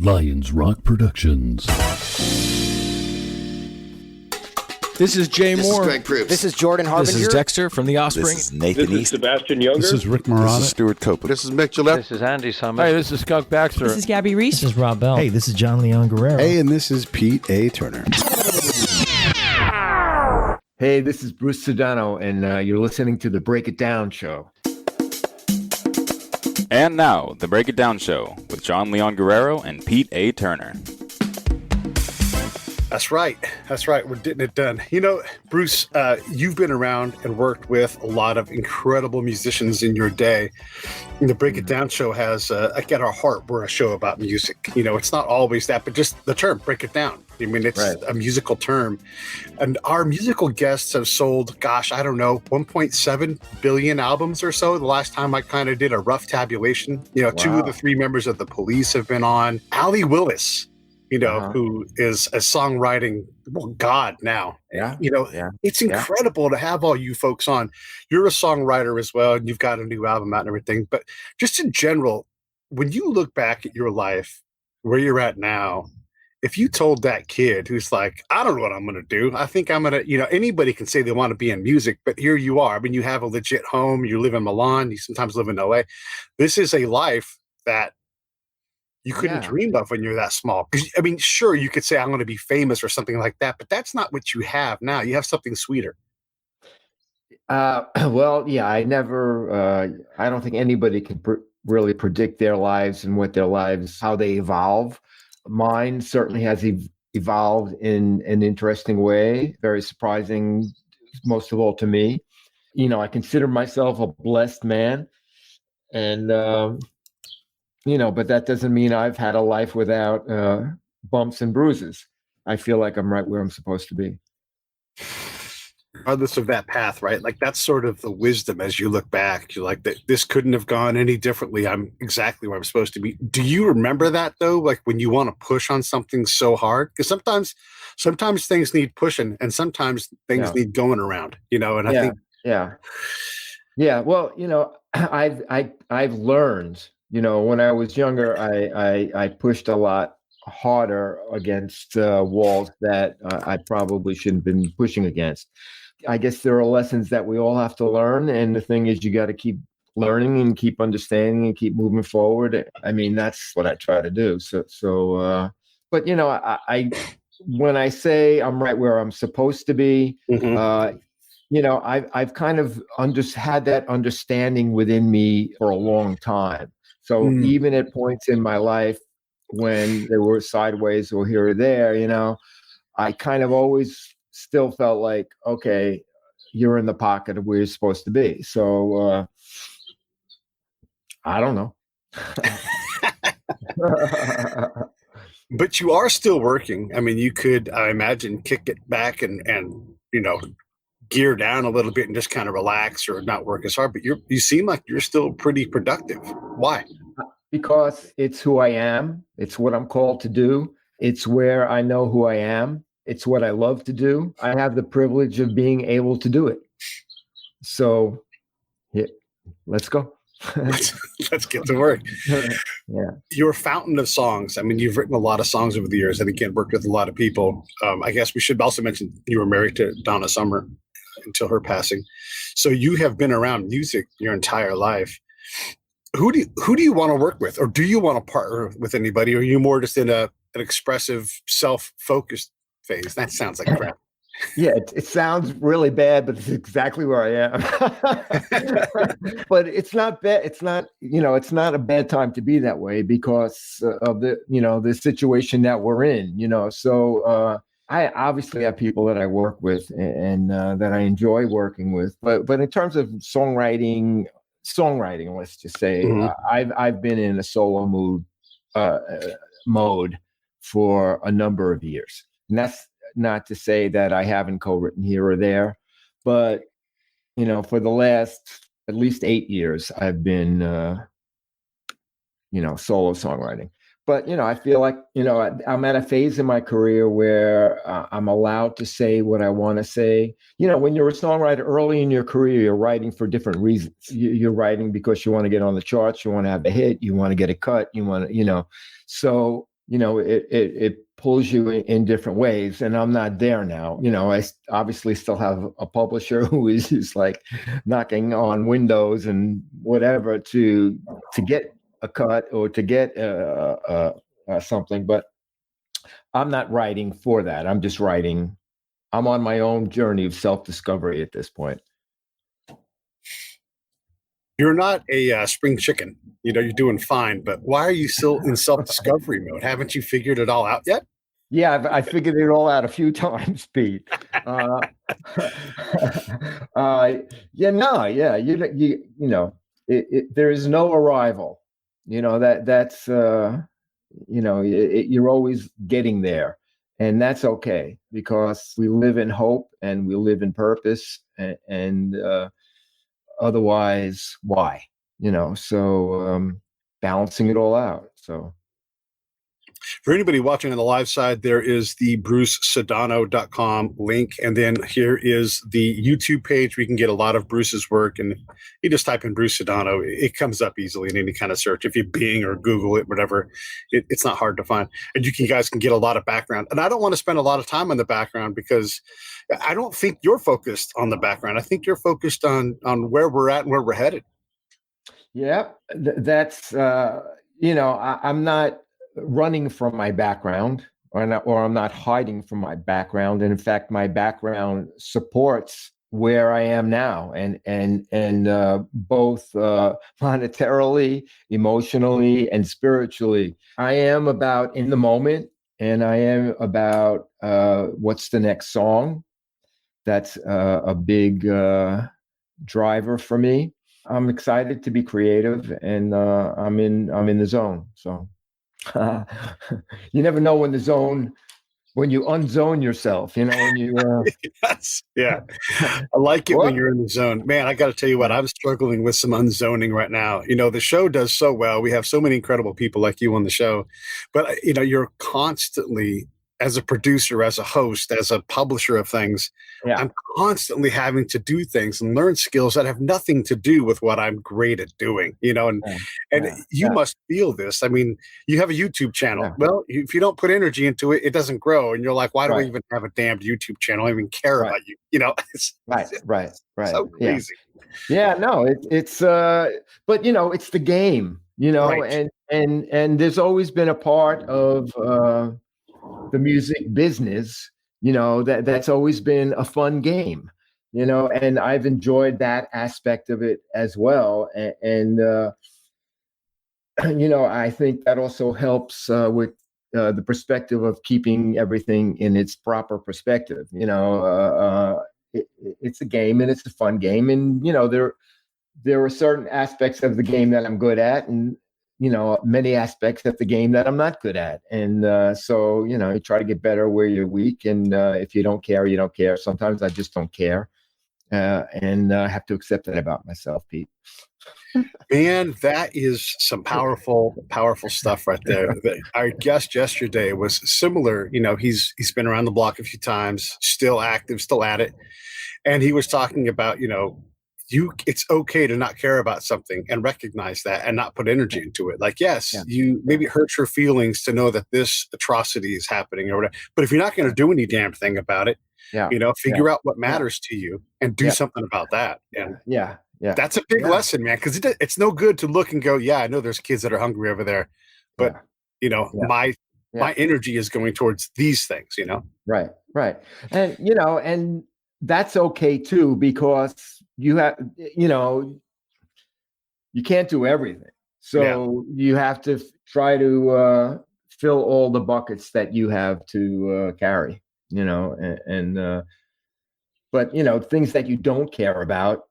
Lions Rock Productions. This is Jay This Moore. is Greg Proops. This is Jordan Harbinger. This is Dexter from The Offspring. This is Nathan This is East. Sebastian Younger. This is Rick Marotta. This is Stuart Copeland. This is Mick Gillette. This is Andy Summer. Hey, this is Skunk Baxter. This is Gabby Reese. This is Rob Bell. Hey, this is John Leon Guerrero. Hey, and this is Pete A. Turner. Hey, this is Bruce Sudano, and you're listening to the Break It Down Show. And now, the Break It Down Show with John Leon Guerrero and Pete A. Turner. That's right. We're getting it done. You know, Bruce, you've been around and worked with a lot of incredible musicians in your day. And the Break It Down Show has, at our heart, we're a show about music. You know, it's not always that, but just the term, break it down. I mean, it's a musical term. And our musical guests have sold, I don't know, 1.7 billion albums or so. The last time I kind of did a rough tabulation, you know, 2 of the 3 members of the Police have been on. Allie Willis, who is a songwriting god now. It's incredible to have all you folks on. You're a songwriter as well, and you've got a new album out and everything. But just in general, when you look back at your life, where you're at now, if you told that kid who's like, I don't know what I'm going to do. I think I'm going to, anybody can say they want to be in music, but here you are. I mean, you have a legit home. You live in Milan. You sometimes live in LA. This is a life that you couldn't dream of when you're that small. Because, I mean, sure, you could say I'm going to be famous or something like that, but that's not what you have now. You have something sweeter. I never, I don't think anybody can really predict their lives and what their lives, how they evolve. Mine certainly has evolved in an interesting way, very surprising, most of all to me. I consider myself a blessed man, and but that doesn't mean I've had a life without bumps and bruises. I feel like I'm right where I'm supposed to be. Regardless of that path, right? Like that's sort of the wisdom as you look back. You're like, this couldn't have gone any differently. I'm exactly where I'm supposed to be. Do you remember that though? Like when you want to push on something so hard? Because sometimes things need pushing, and sometimes things need going around. And I think, Well, I've learned. When I was younger, I pushed a lot harder against walls that I probably shouldn't have been pushing against. I guess there are lessons that we all have to learn. And the thing is, you got to keep learning and keep understanding and keep moving forward. I mean, that's what I try to do. But I when I say I'm right where I'm supposed to be, I've kind of had that understanding within me for a long time. So even at points in my life when there were sideways or here or there, I kind of always still felt like, okay, you're in the pocket of where you're supposed to be. So I don't know. But you are still working. I mean, you could, I imagine, kick it back and gear down a little bit and just kind of relax or not work as hard. But you seem like you're still pretty productive. Why? Because it's who I am. It's what I'm called to do. It's where I know who I am. It's what I love to do. I have the privilege of being able to do it. So, let's go. Let's get to work. You're a fountain of songs. I mean, you've written a lot of songs over the years and again, worked with a lot of people. I guess we should also mention you were married to Donna Summer until her passing. So you have been around music your entire life. Who do you want to work with, or do you want to partner with anybody? Or are you more just in an expressive, self-focused phase? That sounds like crap. Yeah, it sounds really bad, but it's exactly where I am. But it's not bad. It's not, it's not a bad time to be that way because of the situation that we're in. So I obviously have people that I work with and that I enjoy working with. But in terms of songwriting, let's just say, I've been in a solo mode for a number of years, and that's not to say that I haven't co-written here or there, but for the last at least 8 years, I've been solo songwriting. But, I feel like, I'm at a phase in my career where I'm allowed to say what I want to say. When you're a songwriter early in your career, you're writing for different reasons. You're writing because you want to get on the charts. You want to have a hit. You want to get a cut. You want to, So it pulls you in different ways, and I'm not there now. I obviously still have a publisher who is just like knocking on windows and whatever to get a cut or to get something, but I'm not writing for that. I'm just writing. I'm on my own journey of self-discovery at this point. You're not a spring chicken. You're doing fine, but why are you still in self-discovery mode? Haven't you figured it all out yet? Yeah, I figured it all out a few times, Pete. There is no arrival. That's you're always getting there, and that's okay because we live in hope and we live in purpose, and otherwise, why? So balancing it all out. So. For anybody watching on the live side, there is the brucesudano.com link. And then here is the YouTube page where you can get a lot of Bruce's work. And you just type in Bruce Sudano. It comes up easily in any kind of search. If you Bing or Google it, whatever, it's not hard to find. And guys can get a lot of background. And I don't want to spend a lot of time on the background because I don't think you're focused on the background. I think you're focused on where we're at and where we're headed. Yeah, that's, I'm not running from my background, or I'm not hiding from my background. And in fact, my background supports where I am now, and both monetarily, emotionally, and spiritually. I am about in the moment, and I am about what's the next song. That's a big driver for me. I'm excited to be creative, and I'm in the zone. So. You never know when you unzone yourself, when you yes, yeah. I like it when you're in the zone, man. I got to tell you what, I'm struggling with some unzoning right now. The show does so well. We have so many incredible people like you on the show, but you're constantly, as a producer, as a host, as a publisher of things, I'm constantly having to do things and learn skills that have nothing to do with what I'm great at doing, and you must feel this. I mean, you have a YouTube channel. Yeah. Well, if you don't put energy into it, it doesn't grow. And you're like, why do I even have a damned YouTube channel? I don't even care about you. It's right. So crazy. Yeah, no, it's but it's the game, right. and there's always been a part of the music business, that's always been a fun game, and I've enjoyed that aspect of it as well. And I think that also helps with the perspective of keeping everything in its proper perspective. It's a game, and it's a fun game. And, there are certain aspects of the game that I'm good at, and many aspects of the game that I'm not good at. And so, you try to get better where you're weak. And if you don't care, you don't care. Sometimes I just don't care. And I have to accept that about myself, Pete. Man, that is some powerful stuff right there. Our guest yesterday was similar. He's been around the block a few times, still active, still at it. And he was talking about, it's okay to not care about something and recognize that and not put energy into it. Like, yes, you maybe hurt your feelings to know that this atrocity is happening or whatever. But if you're not going to do any damn thing about it, figure out what matters to you and do something about that. And that's a big lesson, man, because it's no good to look and go, I know there's kids that are hungry over there, but my energy is going towards these things, Right. And, and that's okay too, because you have, you can't do everything. So you have to try to fill all the buckets that you have to carry, but, things that you don't care about,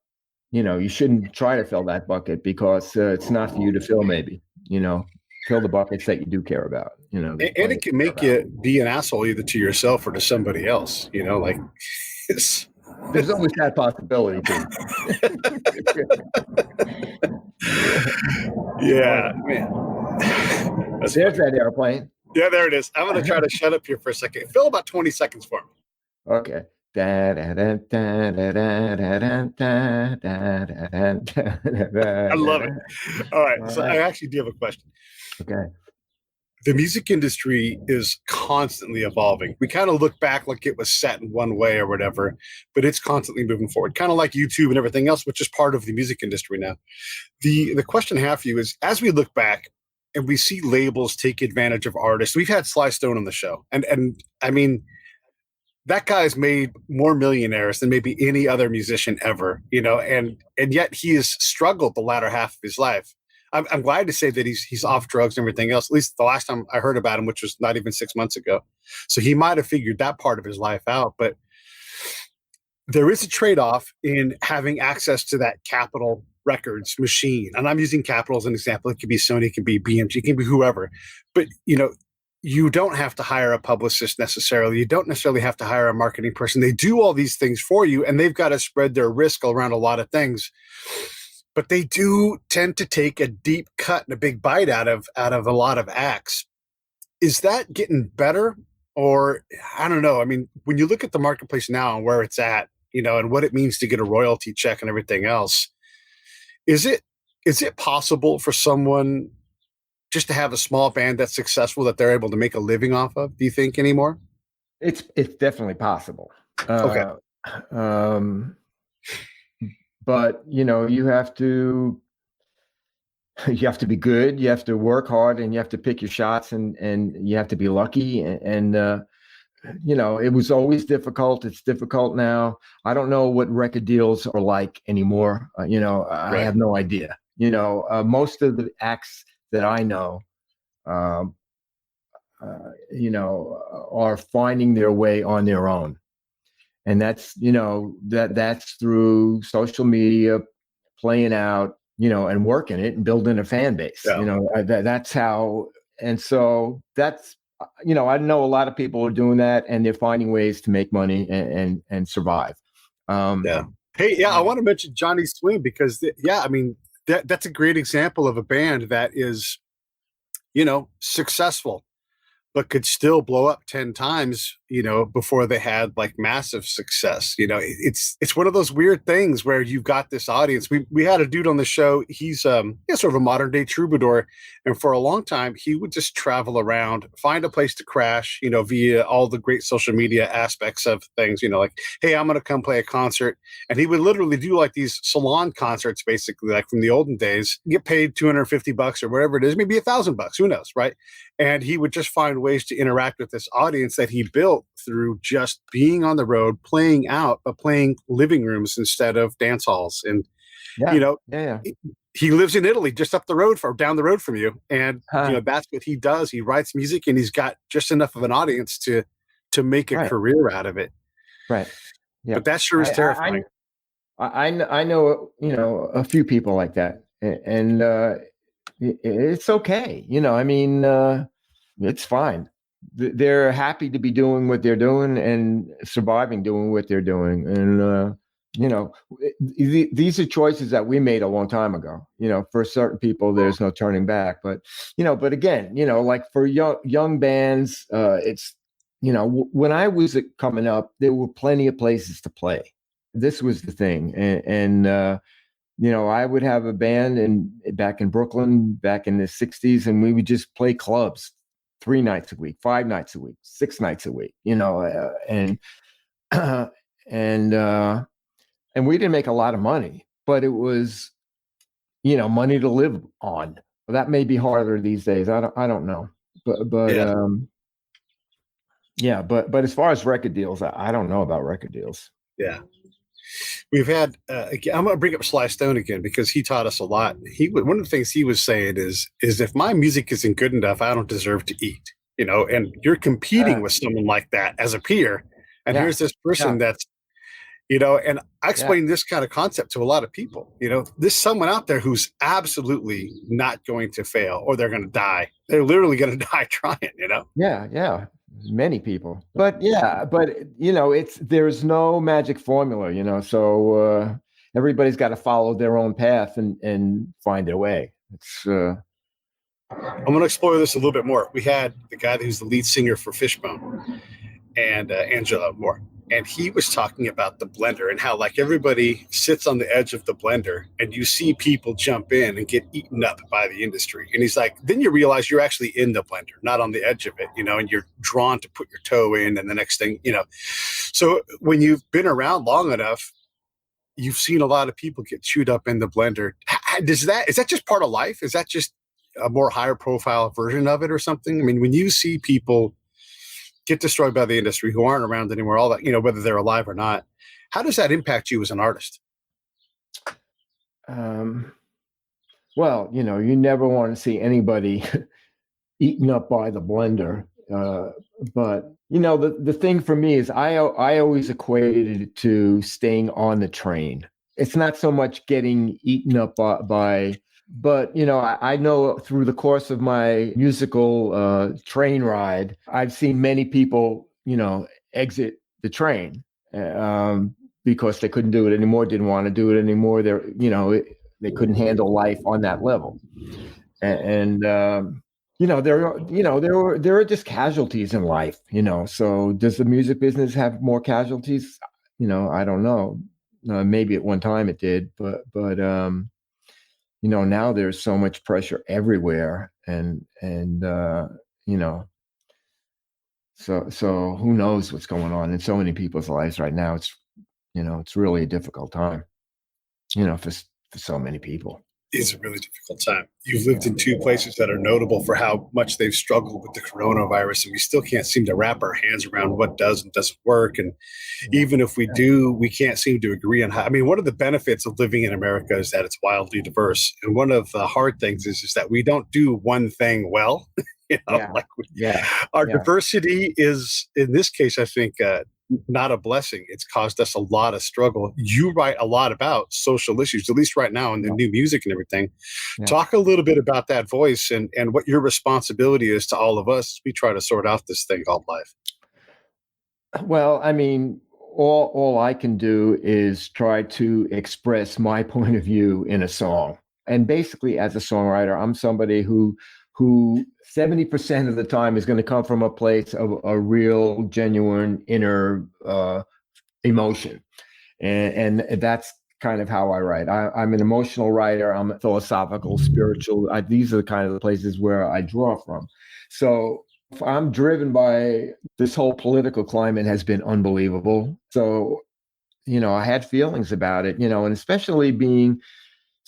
you shouldn't try to fill that bucket because it's not for you to fill, maybe, fill the buckets that you do care about, and it can make you be an asshole either to yourself or to somebody else, like there's always that possibility too. Yeah, man. There's that airplane. Yeah, there it is. I'm going to try to shut up here for a second. Fill about 20 seconds for me. Okay. I love it. All right. So I actually do have a question. Okay. the music industry is constantly evolving. We kind of look back like it was set in one way or whatever, but it's constantly moving forward, kind of like YouTube and everything else, which is part of the music industry now. The question I have for you is, as we look back and we see labels take advantage of artists, we've had Sly Stone on the show, and I mean, that guy's made more millionaires than maybe any other musician ever, and yet he has struggled the latter half of his life. I'm glad to say that he's off drugs and everything else, at least the last time I heard about him, which was not even 6 months ago. So he might have figured that part of his life out. But there is a trade-off in having access to that Capitol Records machine. And I'm using Capitol as an example. It could be Sony, it could be BMG, it can be whoever. But, you don't have to hire a publicist necessarily. You don't necessarily have to hire a marketing person. They do all these things for you, and they've got to spread their risk around a lot of things. But they do tend to take a deep cut and a big bite out of a lot of acts. Is that getting better? Or I don't know. I mean, when you look at the marketplace now and where it's at, and what it means to get a royalty check and everything else, is it possible for someone just to have a small band that's successful that they're able to make a living off of, do you think, anymore? It's definitely possible. Okay. But you have to be good, you have to work hard, and you have to pick your shots, and you have to be lucky. And it was always difficult. It's difficult now. I don't know what record deals are like anymore. I have no idea. Most of the acts that I know, are finding their way on their own. And that's, that's through social media, playing out, and working it and building a fan base. Yeah. That's how. And so that's, I know a lot of people are doing that, and they're finding ways to make money and survive. Yeah. Hey, I want to mention Johnny Swing because, that's a great example of a band that is, successful, but could still blow up 10 times, before they had like massive success. It's one of those weird things where you've got this audience. We had a dude on the show. He's sort of a modern day troubadour. And for a long time, he would just travel around, find a place to crash, via all the great social media aspects of things, like, hey, I'm going to come play a concert. And he would literally do like these salon concerts, basically, like from the olden days, get paid $250 or whatever it is, maybe $1,000, who knows, right? And he would just find ways to interact with this audience that he built through just being on the road, playing out, but playing living rooms instead of dance halls. And, he lives in Italy, just down the road from you. And, that's what he does. He writes music, and he's got just enough of an audience to make a career out of it. Right. Yeah. But that sure is terrifying. I know, a few people like that, and it's okay. It's fine. They're happy to be doing what they're doing and surviving doing what they're doing. And, these are choices that we made a long time ago. For certain people, there's no turning back. But, but again, like for young bands, it's, when I was coming up, there were plenty of places to play. This was the thing. And I would have a band back in Brooklyn back in the 60s, and we would just play clubs 3 nights a week, 5 nights a week, 6 nights a week, and we didn't make a lot of money, but it was, money to live on. That may be harder these days. I don't know, but as far as record deals, I don't know about record deals. Yeah. We've had, I'm going to bring up Sly Stone again because he taught us a lot. One of the things he was saying is if my music isn't good enough, I don't deserve to eat, and you're competing with someone like that as a peer. And here's this person that's, and I explain this kind of concept to a lot of people. There's someone out there who's absolutely not going to fail, or they're going to die. They're literally going to die trying, Yeah. Many people, but there's no magic formula, so everybody's got to follow their own path and find their way. I'm going to explore this a little bit more. We had the guy who's the lead singer for Fishbone and Angela Moore. and he was talking about the blender and how like everybody sits on the edge of the blender and you see people jump in and get eaten up by the industry. And he's like, then you realize you're actually in the blender, not on the edge of it, and you're drawn to put your toe in, and the next thing, So when you've been around long enough, you've seen a lot of people get chewed up in the blender. Is that just part of life? Is that just a more higher profile version of it or something? I mean, when you see people get destroyed by the industry who aren't around anymore, all that, whether they're alive or not, how does that impact you as an artist? Well, you never want to see anybody eaten up by the blender. But the thing for me is I always equated it to staying on the train. It's not so much getting eaten up by but, I know through the course of my musical train ride, I've seen many people, exit the train because they couldn't do it anymore, didn't want to do it anymore. They couldn't handle life on that level. And there are just casualties in life, So does the music business have more casualties? I don't know. Maybe at one time it did, but now there's so much pressure everywhere, and so who knows what's going on in so many people's lives right now. It's really a difficult time, for so many people. It's a really difficult time. You've lived in two places that are notable for how much they've struggled with the coronavirus, and we still can't seem to wrap our hands around what does and doesn't work. And even if we do, we can't seem to agree on how. I mean, one of the benefits of living in America is that it's wildly diverse. And one of the hard things is that we don't do one thing well. Our diversity is, in this case, I think, not a blessing. It's caused us a lot of struggle. You write a lot about social issues, at least right now in the new music and everything. Yeah. Talk a little bit about that voice and what your responsibility is to all of us as we try to sort out this thing called life. Well, I mean, all I can do is try to express my point of view in a song. And basically, as a songwriter, I'm somebody who 70% of the time is going to come from a place of a real, genuine inner emotion. And that's kind of how I write. I'm an emotional writer. I'm a philosophical, spiritual. These are the kind of the places where I draw from. So I'm driven by this whole political climate has been unbelievable. So, I had feelings about it, and especially being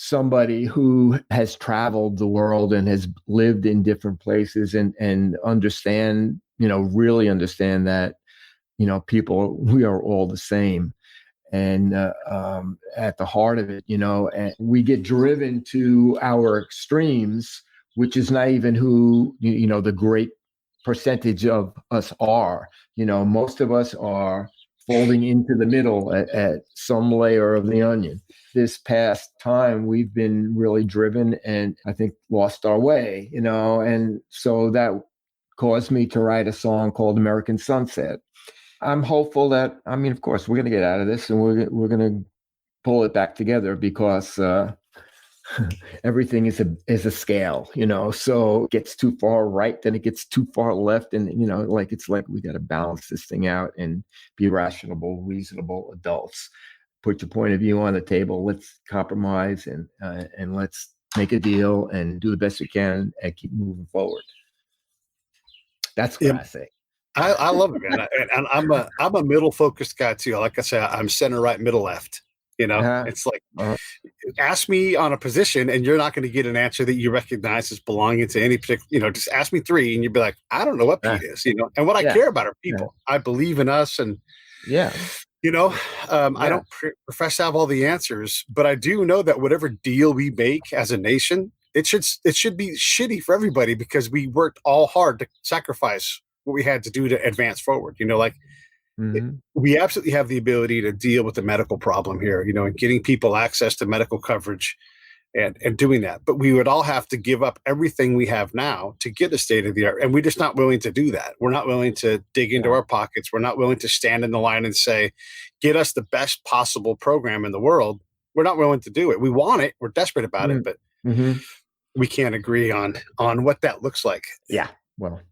somebody who has traveled the world and has lived in different places and understand, really understand that, people, we are all the same. And at the heart of it, and we get driven to our extremes, which is not even who, the great percentage of us are. Most of us are folding into the middle at some layer of the onion. This past time, we've been really driven and I think lost our way, and so that caused me to write a song called American Sunset. I'm hopeful that, of course, we're going to get out of this and we're going to pull it back together because everything is a scale, so it gets too far right, then it gets too far left. And, it's like we got to balance this thing out and be rational, reasonable adults. Put your point of view on the table. Let's compromise and let's make a deal and do the best we can and keep moving forward. That's what I say. I love it, man. And I'm a middle focused guy too. Like I say, I'm center right, middle left. It's like, ask me on a position and you're not going to get an answer that you recognize as belonging to any particular, just ask me three and you'd be like, I don't know what Pete is, and what I care about are people. I believe in us and I don't profess to have all the answers, but I do know that whatever deal we make as a nation, it should be shitty for everybody because we worked all hard to sacrifice what we had to do to advance forward. We absolutely have the ability to deal with the medical problem here, and getting people access to medical coverage and doing that. But we would all have to give up everything we have now to get a state of the art. And we're just not willing to do that. We're not willing to dig into our pockets. We're not willing to stand in the line and say, get us the best possible program in the world. We're not willing to do it. We want it. We're desperate about it, but we can't agree on what that looks like. Yeah. Well,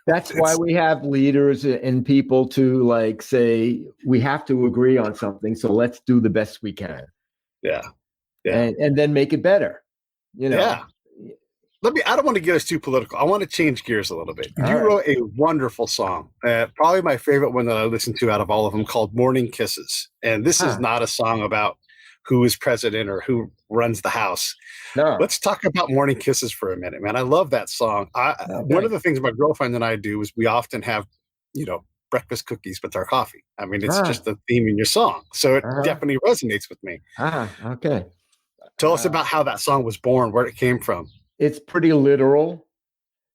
That's why we have leaders and people to like say we have to agree on something. So let's do the best we can. Yeah. Yeah. And then make it better. Yeah. I don't want to get us too political. I want to change gears a little bit. All You right. wrote a wonderful song, probably my favorite one that I listened to out of all of them, called Morning Kisses. And this is not a song about who is president or who runs the house. No. Let's talk about Morning Kisses for a minute, man. I love that song. One of the things my girlfriend and I do is we often have, breakfast cookies with our coffee. I mean, it's just the theme in your song. So it definitely resonates with me. Okay. Tell us about how that song was born, where it came from. It's pretty literal.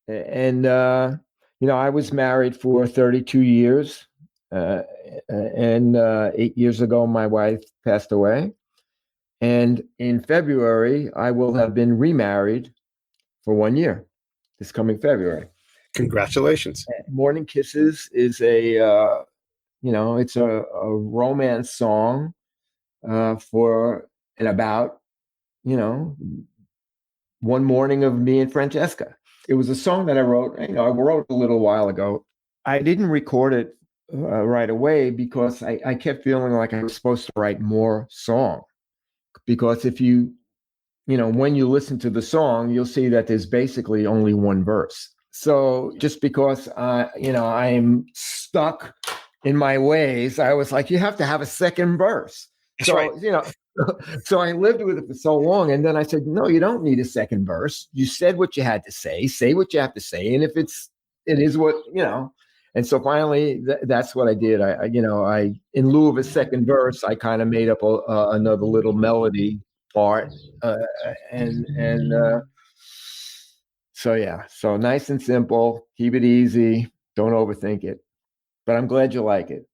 And, I was married for 32 years. And 8 years ago, my wife passed away. And in February, I will have been remarried for 1 year, this coming February. Congratulations. Morning Kisses is it's a romance song for and about, one morning of me and Francesca. It was a song that I wrote, I wrote a little while ago. I didn't record it right away because I kept feeling like I was supposed to write more song. Because if when you listen to the song, you'll see that there's basically only one verse. So just because, I'm stuck in my ways, I was like, you have to have a second verse. That's right. So I lived with it for so long. And then I said, no, you don't need a second verse. You said what you had to say what you have to say. And if it is what, and so finally that's what I did. I in lieu of a second verse, I kind of made up another little melody part. So nice and simple, keep it easy. Don't overthink it, but I'm glad you like it.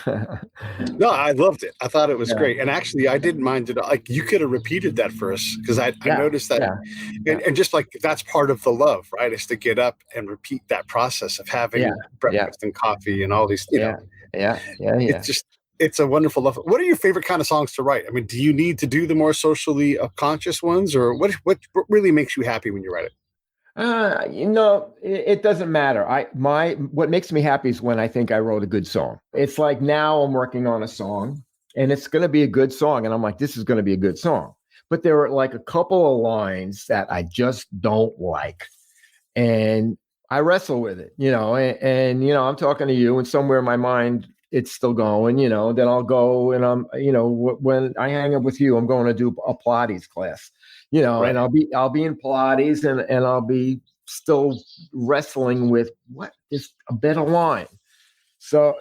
No, I loved it. I thought it was great. And actually, I didn't mind it. Like, you could have repeated that verse because I noticed that. And just like that's part of the love, right? Is to get up and repeat that process of having breakfast and coffee and all these, It's a wonderful love. What are your favorite kind of songs to write? I mean, do you need to do the more socially conscious ones, or what really makes you happy when you write it? It doesn't matter. What makes me happy is when I think I wrote a good song. It's like now I'm working on a song and it's going to be a good song. And I'm like, this is going to be a good song. But there are like a couple of lines that I just don't like. And I wrestle with it, and I'm talking to you and somewhere in my mind, it's still going, then I'll go and I'm, when I hang up with you, I'm going to do a Pilates class. Right. And I'll be in Pilates and I'll be still wrestling with what is a better line. So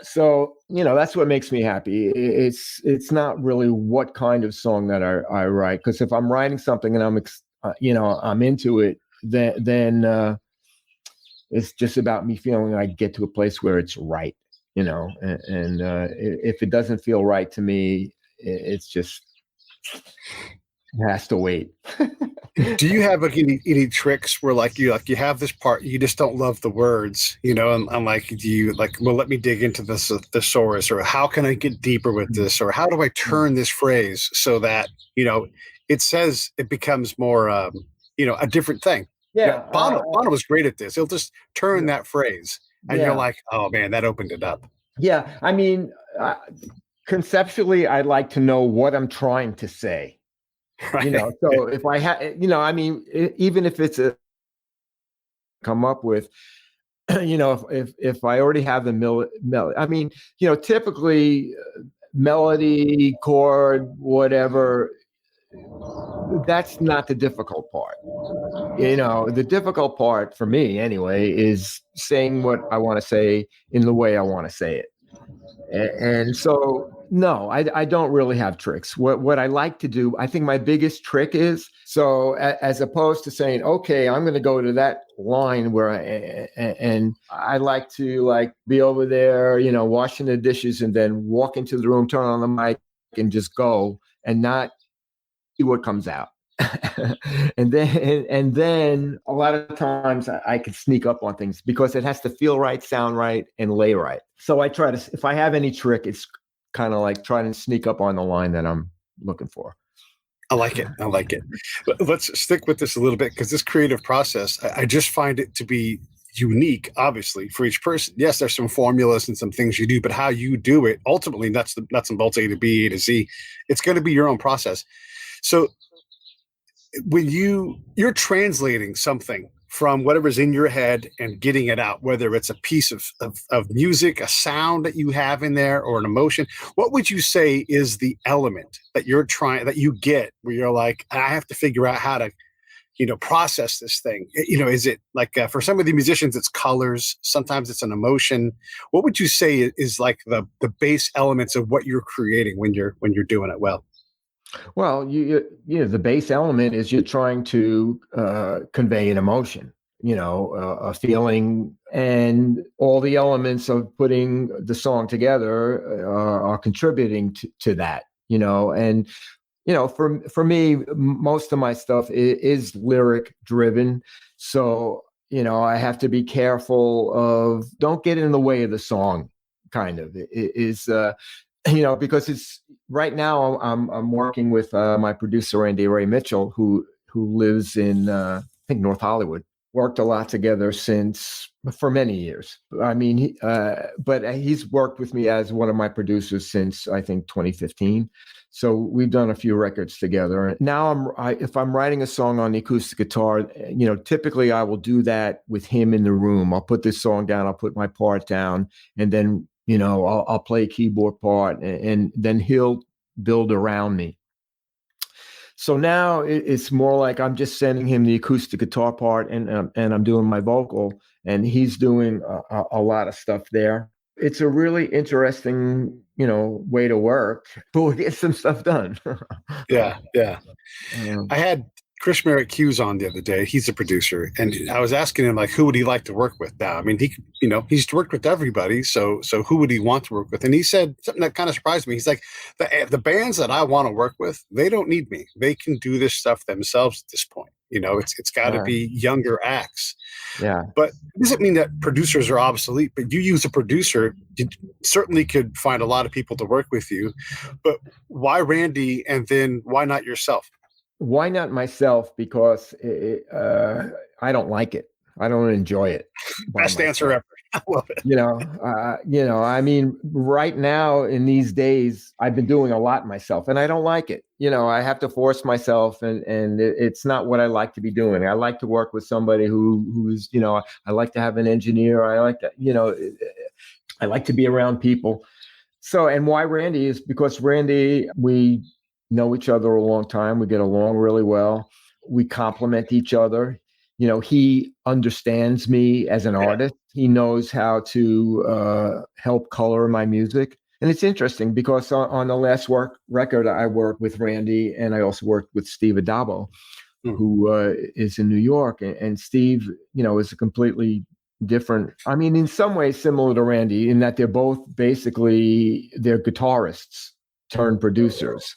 that's what makes me happy. It's not really what kind of song that I write, because if I'm writing something and I'm into it, then it's just about me feeling I get to a place where it's right, and if it doesn't feel right to me, it's just. It has to wait. Do you have any tricks where you have this part, you just don't love the words, and I'm like, do you let me dig into this thesaurus, or how can I get deeper with this, or how do I turn this phrase so that it becomes more a different thing? Yeah, Bono was great at this. He'll just turn that phrase, and you're like, oh man, that opened it up. Yeah, I mean, conceptually, I'd like to know what I'm trying to say. Right. So if I had, even if it's come up with, if I already have the melody, I mean, typically melody, chord, whatever, that's not the difficult part. The difficult part for me anyway is saying what I want to say in the way I want to say it. And so, no, I don't really have tricks. What I like to do, I think my biggest trick is, so as opposed to saying, okay, I'm going to go to that line where I like to be over there, washing the dishes and then walk into the room, turn on the mic and just go and not see what comes out. and then a lot of times I can sneak up on things because it has to feel right, sound right, and lay right. So I try to, if I have any trick, it's kind of like trying to sneak up on the line that I'm looking for. I like it. Let's stick with this a little bit, because this creative process, I just find it to be, unique, obviously, for each person. Yes, there's some formulas and some things you do, but how you do it, ultimately, that's the nuts and bolts, A to B, A to Z. It's going to be your own process. So when you're translating something from whatever's in your head and getting it out, whether it's a piece of music, a sound that you have in there, or an emotion, what would you say is the element that you get where you're like, I have to figure out how to, process this thing? Is it like for some of the musicians, it's colors, sometimes it's an emotion. What would you say is like the base elements of what you're creating when you're doing it well? Well, the base element is you're trying to convey an emotion, a feeling, and all the elements of putting the song together are contributing to that, and for me, most of my stuff is lyric driven. So, I have to be careful of don't get in the way of the song, kind of. It is, because it's right now I'm working with my producer, Andy Ray Mitchell, who lives in, I think, North Hollywood. Worked a lot together for many years. I mean, but he's worked with me as one of my producers since, I think, 2015. So we've done a few records together. Now if I'm writing a song on the acoustic guitar, typically I will do that with him in the room. I'll put this song down, I'll put my part down, and then, I'll play a keyboard part, and then he'll build around me. So now it's more like I'm just sending him the acoustic guitar part, and I'm doing my vocal, and he's doing a lot of stuff there. It's a really interesting, way to work, but we'll get some stuff done. Yeah. I had Chris Merritt Hughes on the other day. He's a producer, and I was asking him, like, who would he like to work with now? I mean, he's worked with everybody. So who would he want to work with? And he said something that kind of surprised me. He's like, the bands that I want to work with, they don't need me. They can do this stuff themselves at this point. It's got to be younger acts. Yeah. But it doesn't mean that producers are obsolete, but you use a producer, you certainly could find a lot of people to work with you. But why Randy, and then why not yourself? Why not myself? Because I don't like it. I don't enjoy it. Best answer ever. I love it. I mean, right now in these days, I've been doing a lot myself, and I don't like it. I have to force myself, and it's not what I like to be doing. I like to work with somebody who's, I like to have an engineer. I like to, I like to be around people. So, and why Randy is because Randy, we know each other a long time. We get along really well. We complement each other. He understands me as an artist. He knows how to help color my music. And it's interesting because on the last record, I worked with Randy, and I also worked with Steve Adabo, who is in New York. And Steve, is a completely different, I mean, in some ways similar to Randy, in that they're both basically, they're guitarists turned producers.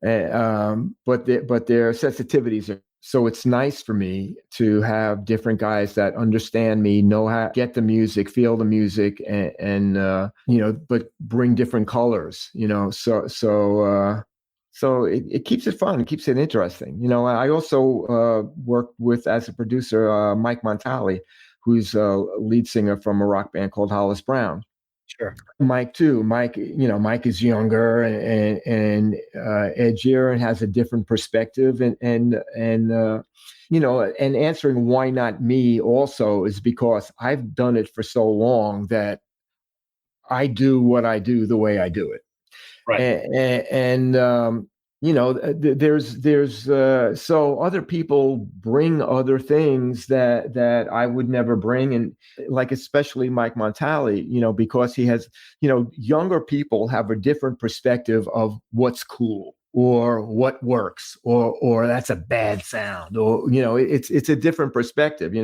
But their sensitivities are, so it's nice for me to have different guys that understand me, know how to get the music, feel the music, and but bring different colors, so it keeps it fun, it keeps it interesting. I also worked with, as a producer, Mike Montali, who's a lead singer from a rock band called Hollis Brown. Sure. Mike too. Mike is younger and edgier and has a different perspective. And answering why not me also is because I've done it for so long that I do what I do the way I do it. Right. There's so other people bring other things that I would never bring, and like especially Mike Montali, because he has, younger people have a different perspective of what's cool or what works or that's a bad sound, or it's a different perspective.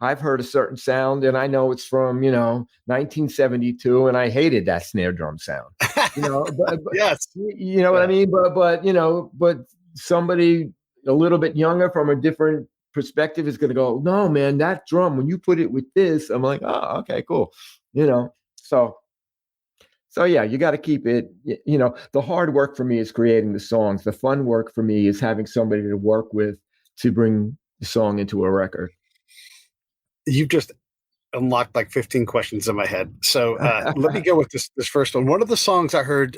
I've heard a certain sound and I know it's from 1972 and I hated that snare drum sound. But yes, what I mean. But somebody a little bit younger from a different perspective is going to go, no, man, that drum, when you put it with this, I'm like, oh, okay, cool. So yeah, you got to keep it, the hard work for me is creating the songs. The fun work for me is having somebody to work with to bring the song into a record. You've just unlocked like 15 questions in my head. So let me go with this first one. One of the songs I heard,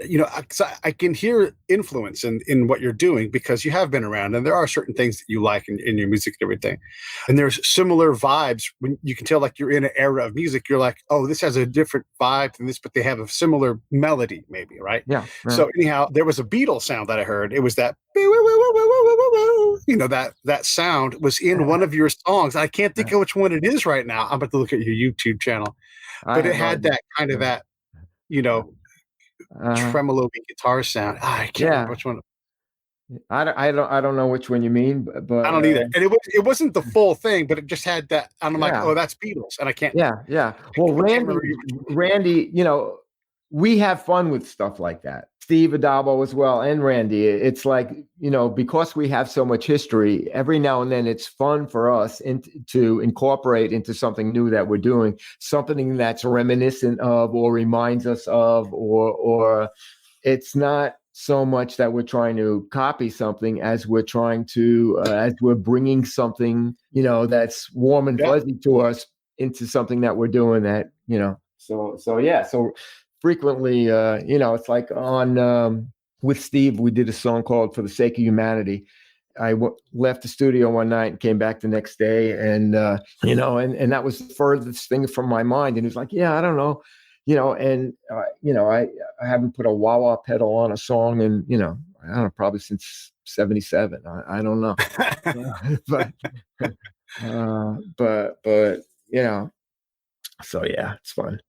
I can hear influence in what you're doing because you have been around, and there are certain things that you like in your music and everything. And there's similar vibes when you can tell like you're in an era of music. You're like, oh, this has a different vibe than this, but they have a similar melody, maybe, right? Yeah. So anyhow, there was a Beatles sound that I heard. It was that, that sound was in one of your songs. I can't think of which one it is right now. I'm about to look at your YouTube channel, but it had that kind of that, tremolo guitar sound. I can't remember which one. I don't know which one you mean, but I don't either. And it wasn't the full thing, but it just had that. And I'm like, oh, that's Beatles, and I can't. Yeah. Well, Randy, we have fun with stuff like that. Steve Adabo as well, and Randy. It's like, because we have so much history, every now and then it's fun for us to incorporate into something new that we're doing, something that's reminiscent of or reminds us of, or it's not so much that we're trying to copy something as we're trying to, as we're bringing something, that's warm and fuzzy to us into something that we're doing that, So frequently, it's like on, with Steve, we did a song called For the Sake of Humanity. I left the studio one night and came back the next day, and, and that was the furthest thing from my mind. And he was like, yeah, I don't know. I haven't put a wah-wah pedal on a song in, I don't know, probably since 77. I don't know. but so yeah, it's fun.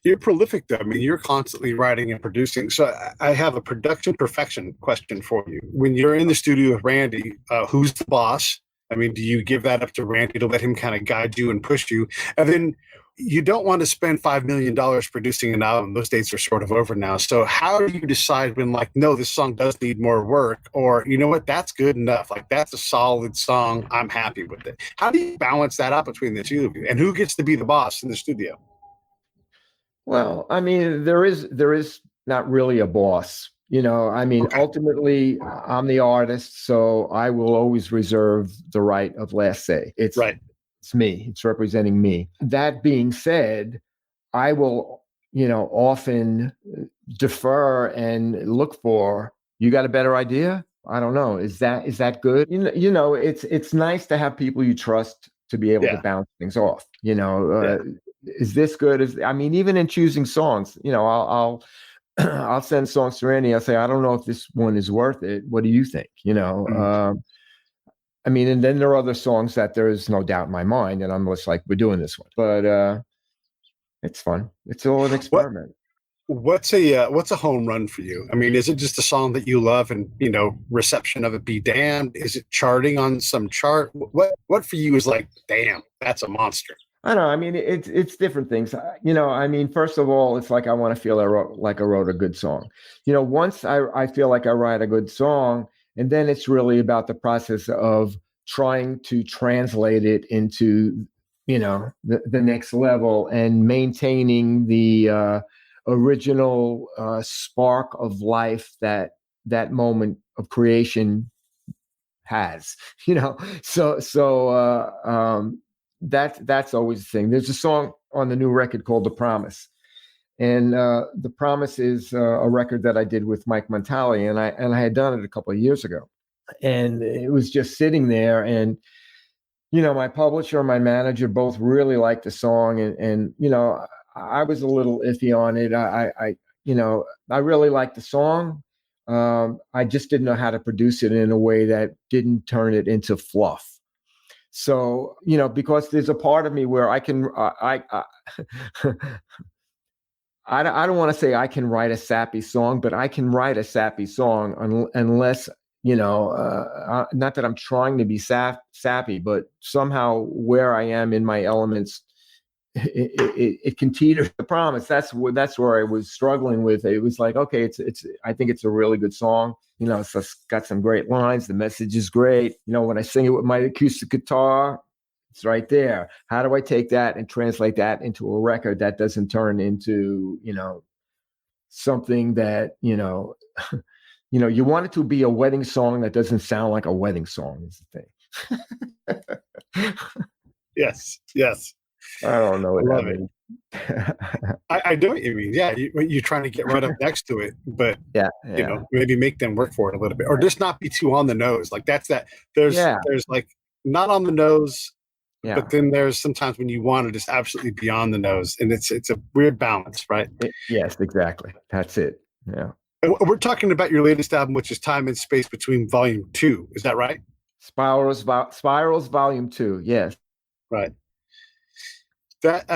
You're prolific, though. I mean, you're constantly writing and producing. So I have a production perfection question for you. When you're in the studio with Randy, who's the boss? I mean, do you give that up to Randy to let him kind of guide you and push you? And then you don't want to spend $5 million producing an album. Those days are sort of over now. So how do you decide when, like, no, this song does need more work, or, you know what, that's good enough. Like, that's a solid song. I'm happy with it. How do you balance that out between the two of you? And who gets to be the boss in the studio? Well, I mean, there is not really a boss. Ultimately, I'm the artist, so I will always reserve the right of last say. It's right. It's me. It's representing me. That being said, I will, often defer and look for, you got a better idea? I don't know. Is that good? It's nice to have people you trust to be able to bounce things off. Is this good? Even in choosing songs, I'll I'll send songs to Randy. I'll say, I don't know if this one is worth it. What do you think? And then there are other songs that there is no doubt in my mind, and I'm just like, we're doing this one. But it's fun. It's all an experiment. What's a home run for you? I mean, is it just a song that you love and, reception of it be damned? Is it charting on some chart? What for you is like, damn, that's a monster? I don't know. It's different things. First of all, it's like I want to feel I wrote a good song. Once I feel like I write a good song, and then it's really about the process of trying to translate it into, the next level and maintaining the original spark of life that moment of creation has. That's always the thing. There's a song on the new record called The Promise. And The Promise is a record that I did with Mike Montali, and I had done it a couple of years ago. And it was just sitting there, and, my publisher and my manager both really liked the song. And I was a little iffy on it. I really liked the song. I just didn't know how to produce it in a way that didn't turn it into fluff. So, because there's a part of me where I can, I don't want to say I can write a sappy song, but I can write a sappy song unless, not that I'm trying to be sappy, but somehow where I am in my elements, it can teeter The Promise. That's where I was struggling with. It was like, okay, I think it's a really good song. It's got some great lines. The message is great. When I sing it with my acoustic guitar, it's right there. How do I take that and translate that into a record that doesn't turn into, something that, you want it to be a wedding song that doesn't sound like a wedding song is the thing. Yes. I don't know I what that love it. means. I know what you mean. Yeah, you're trying to get right up next to it, but Yeah, you yeah, know, maybe make them work for it a little bit, or just not be too on the nose. Like that's that. There's yeah, there's like not on the nose, yeah. but then there's sometimes when you want to just absolutely be on the nose, and it's a weird balance, right? Yes, exactly. That's it. Yeah. And we're talking about your latest album, which is Time and Space Between Volume 2. Is that right? Spirals Volume 2. Yes. Right. That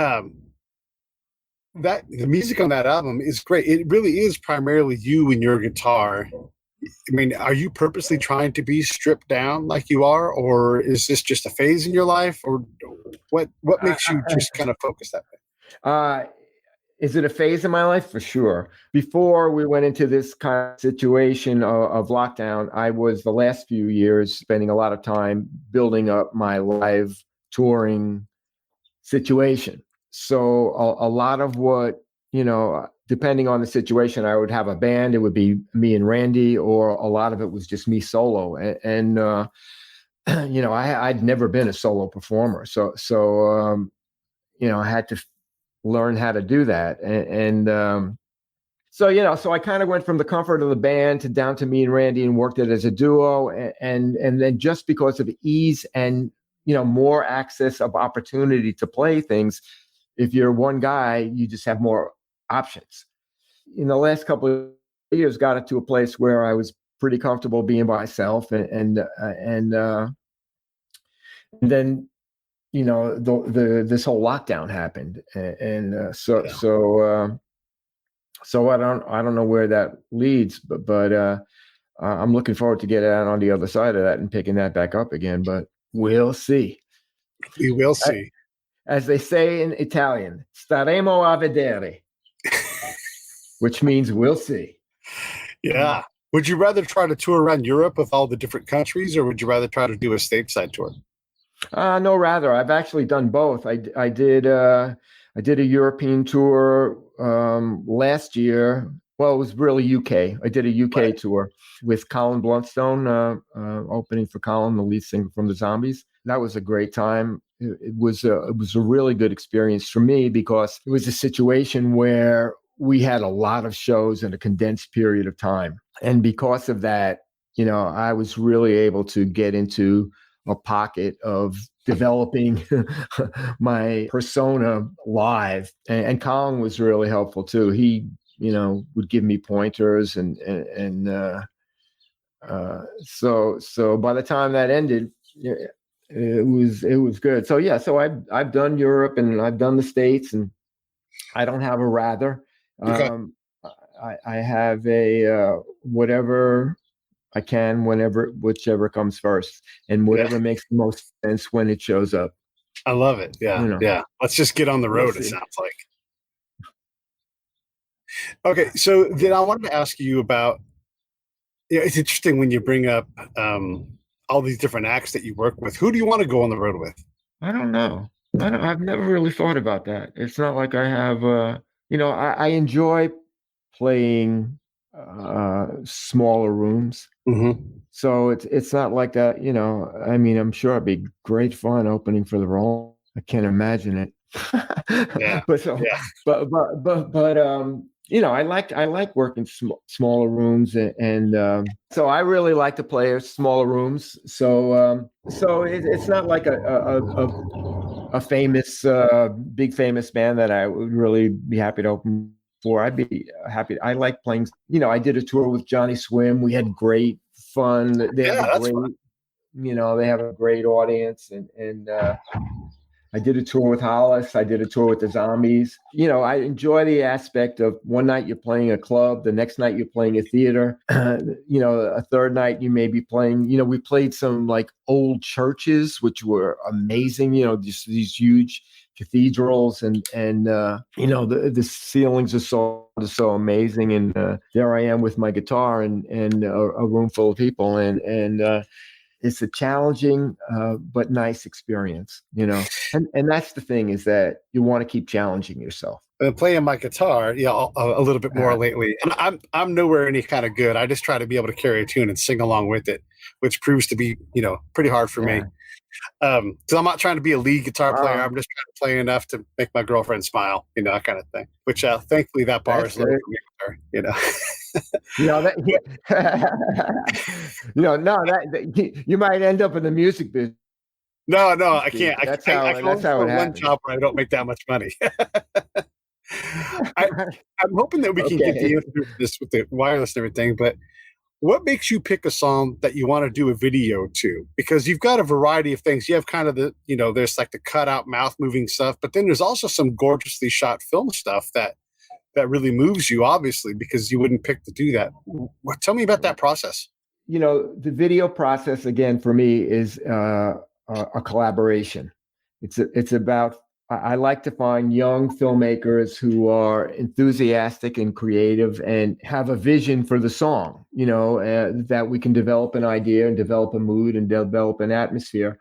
that the music on that album is great. It really is primarily you and your guitar. I mean, are you purposely trying to be stripped down like you are, or is this just a phase in your life, or what makes you just kind of focus that way? Is it a phase in my life? For sure. Before we went into this kind of situation of lockdown, I was the last few years spending a lot of time building up my live touring situation. So a lot of what, depending on the situation, I would have a band. It would be me and Randy, or a lot of it was just me solo. And I'd never been a solo performer. So I had to learn how to do that. So I kind of went from the comfort of the band to down to me and Randy and worked it as a duo. And then just because of ease and, more access of opportunity to play things, if you're one guy, you just have more options. In the last couple of years, got it to a place where I was pretty comfortable being by myself, and then this whole lockdown happened, so I don't know where that leads, but I'm looking forward to getting out on the other side of that and picking that back up again. But we'll see. We will see. As they say in Italian, staremo a vedere, which means we'll see. Yeah. Would you rather try to tour around Europe with all the different countries, or would you rather try to do a stateside tour? No, rather. I've actually done both. I did a European tour last year. Well, it was really UK. I did a UK tour with Colin Bluntstone, opening for Colin, the lead singer from the Zombies. That was a great time. It was a really good experience for me because it was a situation where we had a lot of shows in a condensed period of time. And because of that, I was really able to get into a pocket of developing my persona live. And Colin was really helpful too. He, would give me pointers so by the time that ended, it was good. So yeah, so I've done Europe and I've done the States, and I don't have a rather. Okay. I have a whatever I can, whichever comes first, and whatever makes the most sense when it shows up. I love it. Yeah. Yeah. Let's just get on the road, it sounds like. Okay. So then I wanted to ask you about, it's interesting when you bring up all these different acts that you work with. Who do you want to go on the road with? I don't know. I've never really thought about that. It's not like I have, I enjoy playing smaller rooms. Mm-hmm. So it's not like that, I mean, I'm sure it'd be great fun opening for the Roll. I can't imagine it. Yeah. but I like working smaller rooms, and so I really like to play smaller rooms. So it's not like a famous big famous band that I would really be happy to open for. I'd be happy. I like playing. I did a tour with Johnny Swim. We had great fun. They have a great, fun. They have a great audience, and I did a tour with Hollis. I did a tour with the Zombies. I enjoy the aspect of one night you're playing a club, the next night you're playing a theater. A third night you may be playing. We played some like old churches, which were amazing. Just these huge cathedrals, and the ceilings are so amazing. And there I am with my guitar and a room full of people, and it's a challenging but nice experience, and that's the thing, is that you want to keep challenging yourself. Playing my guitar, a little bit more lately, and I'm nowhere any kind of good. I just try to be able to carry a tune and sing along with it. which proves to be, pretty hard for me. Because I'm not trying to be a lead guitar player. I'm just trying to play enough to make my girlfriend smile, that kind of thing. Which thankfully that bar is low for me with her, You might end up in the music business. No, I can't. That's I how can it only afford one happens. job where I don't make that much money. I'm hoping that we can get the answer to this with the wireless and everything, but what makes you pick a song that you want to do a video to? Because you've got a variety of things. You have kind of the, there's like the cutout mouth moving stuff, but then there's also some gorgeously shot film stuff that really moves you, obviously, because you wouldn't pick to do that. Tell me about that process. The video process, again, for me is a collaboration. It's about, I like to find young filmmakers who are enthusiastic and creative and have a vision for the song, that we can develop an idea and develop a mood and develop an atmosphere.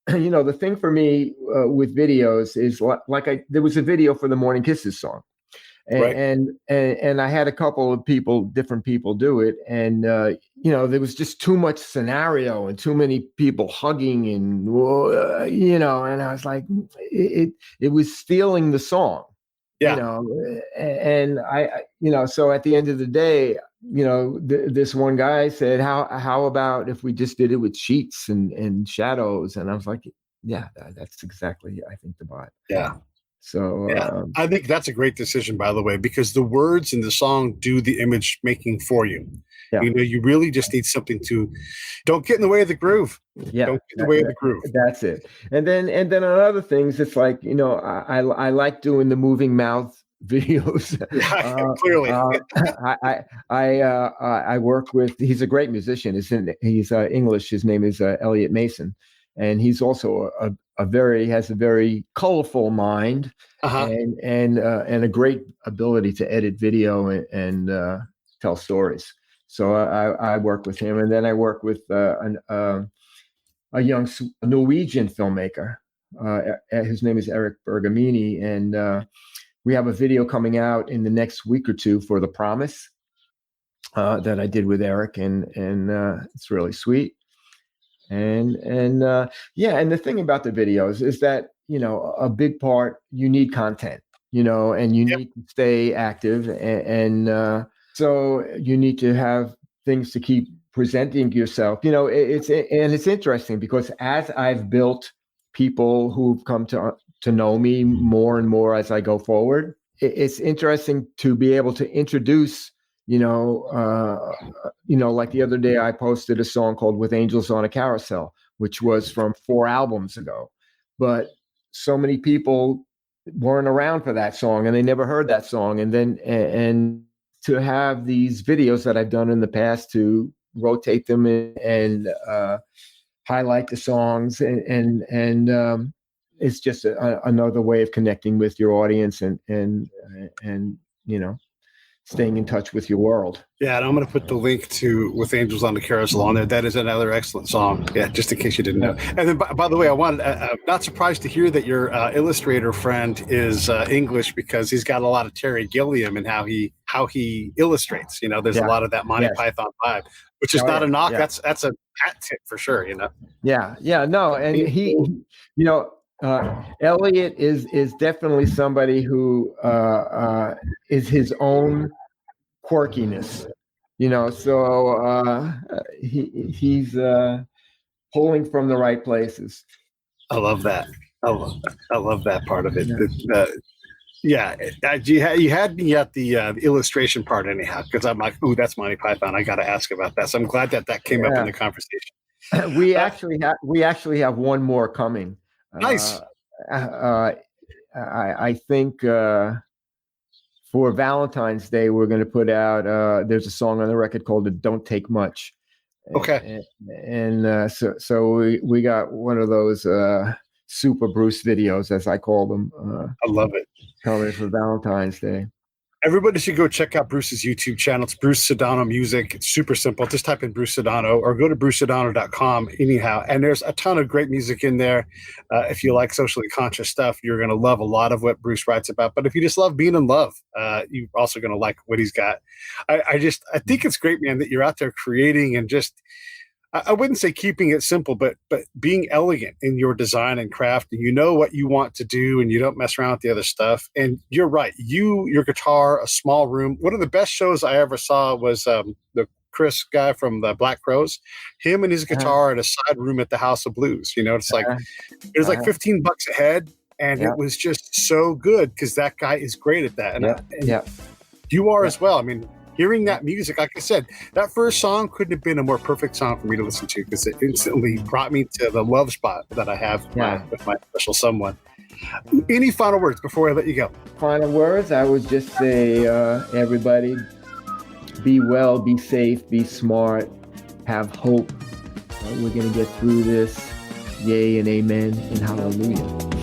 The thing for me with videos is there was a video for the Morning Kisses song. And I had a couple of different people do it. And, there was just too much scenario and too many people hugging and, and I was like, it was stealing the song, and so at the end of the day, this one guy said, how about if we just did it with sheets and shadows? And I was like, yeah, that's exactly, I think, the vibe. Yeah. So I think that's a great decision, by the way, because the words in the song do the image making for you. Yeah. You really just need something to don't get in the way of the groove. Yeah. Don't get in the way of the groove. That's it. And then on other things, it's like, I like doing the moving mouth videos. Clearly. I work with, he's a great musician. He's English. His name is Elliot Mason. And he's also has a very colorful mind, and a great ability to edit video and tell stories. So I work with him, and then I work with a young Norwegian filmmaker. His name is Eric Bergamini, and we have a video coming out in the next week or two for The Promise that I did with Eric, and it's really sweet. And the thing about the videos is that, a big part, you need content, and you need to stay active. And so you need to have things to keep presenting yourself. It's interesting because as I've built people who've come to know me more and more as I go forward, it's interesting to be able to introduce, like the other day I posted a song called With Angels on a Carousel, which was from 4 albums ago. But so many people weren't around for that song and they never heard that song. And to have these videos that I've done in the past to rotate them and highlight the songs and it's just another way of connecting with your audience and staying in touch with your world. Yeah, and I'm going to put the link to With Angels on the Carousel on there. That is another excellent song. Yeah, just in case you didn't know. And then, by the way, I'm not surprised to hear that your illustrator friend is English, because he's got a lot of Terry Gilliam and how he illustrates. There's a lot of that Monty Python vibe, which is not a knock. Yeah. That's a hat tip for sure. Yeah, no, and he Elliot is definitely somebody who is his own quirkiness, so he's pulling from the right places. I love that. I love that part of it. You had me at the illustration part anyhow, because I'm like, ooh, that's Monty Python. I got to ask about that. So I'm glad that came up in the conversation. We actually have one more coming. Nice. I think for Valentine's Day we're going to put out. There's a song on the record called "It Don't Take Much." Okay. And so we got one of those Super Bruce videos, as I call them. I love it. Coming for Valentine's Day. Everybody should go check out Bruce's YouTube channel. It's Bruce Sudano Music. It's super simple. Just type in Bruce Sudano or go to brucesudano.com anyhow. And there's a ton of great music in there. If you like socially conscious stuff, you're going to love a lot of what Bruce writes about. But if you just love being in love, you're also going to like what he's got. I think it's great, man, that you're out there creating and just I wouldn't say keeping it simple, but being elegant in your design and craft, and you know what you want to do, and you don't mess around with the other stuff. And you're right. Your guitar, a small room. One of the best shows I ever saw was the Chris guy from the Black Crowes. Him and his guitar in a side room at the House of Blues. It's like it was like $15 a head, and it was just so good because that guy is great at that. And you are as well. I mean, hearing that music, like I said, that first song couldn't have been a more perfect song for me to listen to because it instantly brought me to the love spot that I have with my special someone. Any final words before I let you go? Final words, I would just say, everybody, be well, be safe, be smart, have hope. We're going to get through this. Yay and amen and hallelujah.